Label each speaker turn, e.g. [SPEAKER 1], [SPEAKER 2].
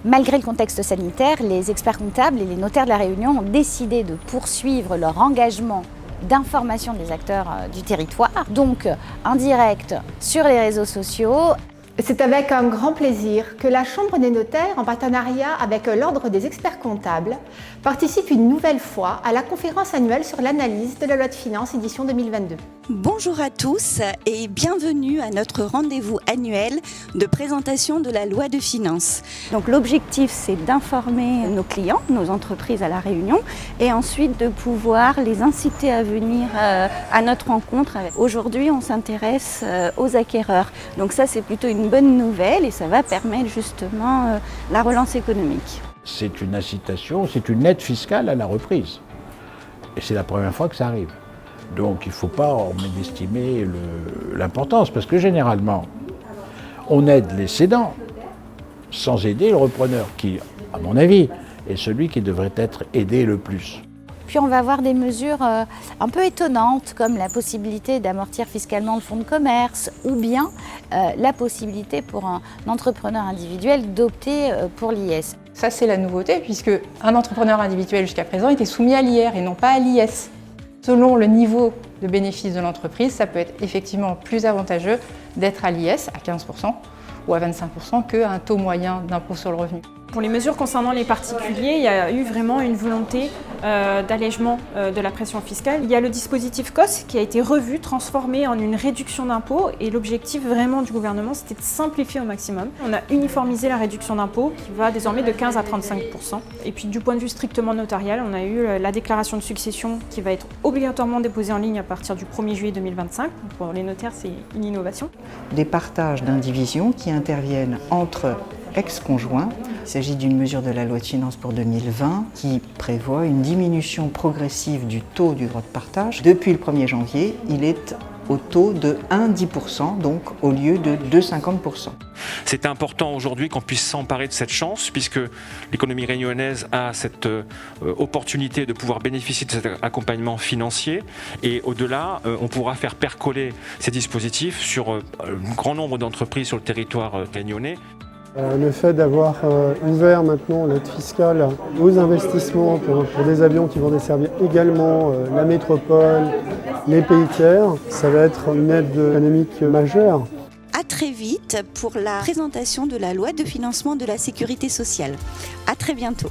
[SPEAKER 1] Malgré le contexte sanitaire, les experts comptables et les notaires de la Réunion ont décidé de poursuivre leur engagement d'information des acteurs du territoire, donc en direct sur les réseaux sociaux.
[SPEAKER 2] C'est avec un grand plaisir que la Chambre des notaires, en partenariat avec l'Ordre des experts comptables, participe une nouvelle fois à la conférence annuelle sur l'analyse de la loi de finances édition 2022.
[SPEAKER 3] Bonjour à tous et bienvenue à notre rendez-vous annuel de présentation de la loi de finances. Donc l'objectif, c'est d'informer nos clients, nos entreprises à La Réunion, et ensuite de pouvoir les inciter à venir à notre rencontre. Aujourd'hui, on s'intéresse aux acquéreurs. Donc ça, c'est plutôt une bonne nouvelle et ça va permettre justement la relance économique.
[SPEAKER 4] C'est une incitation, c'est une aide fiscale à la reprise. Et c'est la première fois que ça arrive. Donc il ne faut pas en mésestimer l'importance, parce que généralement, on aide les cédants sans aider le repreneur, qui, à mon avis, est celui qui devrait être aidé le plus.
[SPEAKER 1] Puis on va avoir des mesures un peu étonnantes, comme la possibilité d'amortir fiscalement le fonds de commerce, ou bien la possibilité pour un entrepreneur individuel d'opter pour l'IS.
[SPEAKER 5] Ça, c'est la nouveauté, puisque un entrepreneur individuel jusqu'à présent était soumis à l'IR et non pas à l'IS. Selon le niveau de bénéfice de l'entreprise, ça peut être effectivement plus avantageux d'être à l'IS à 15% ou à 25% qu'à un taux moyen d'impôt sur le revenu.
[SPEAKER 6] Pour les mesures concernant les particuliers, il y a eu vraiment une volonté d'allègement de la pression fiscale. Il y a le dispositif COS qui a été revu, transformé en une réduction d'impôt, et l'objectif vraiment du gouvernement, c'était de simplifier au maximum. On a uniformisé la réduction d'impôt qui va désormais de 15 à 35%. Et puis du point de vue strictement notarial, on a eu la déclaration de succession qui va être obligatoirement déposée en ligne à partir du 1er juillet 2025. Pour les notaires, c'est une innovation.
[SPEAKER 7] Des partages d'indivisions qui interviennent entre ex-conjoints. Il s'agit d'une mesure de la loi de finances pour 2020 qui prévoit une diminution progressive du taux du droit de partage. Depuis le 1er janvier, il est au taux de 1,10%, donc au lieu de 2,50%.
[SPEAKER 8] C'est important aujourd'hui qu'on puisse s'emparer de cette chance, puisque l'économie réunionnaise a cette opportunité de pouvoir bénéficier de cet accompagnement financier, et au-delà, on pourra faire percoler ces dispositifs sur un grand nombre d'entreprises sur le territoire réunionnais.
[SPEAKER 9] Le fait d'avoir ouvert maintenant l'aide fiscale aux investissements pour des avions qui vont desservir également la métropole, les pays tiers, ça va être une aide économique majeure.
[SPEAKER 3] À très vite pour la présentation de la loi de financement de la sécurité sociale. À très bientôt.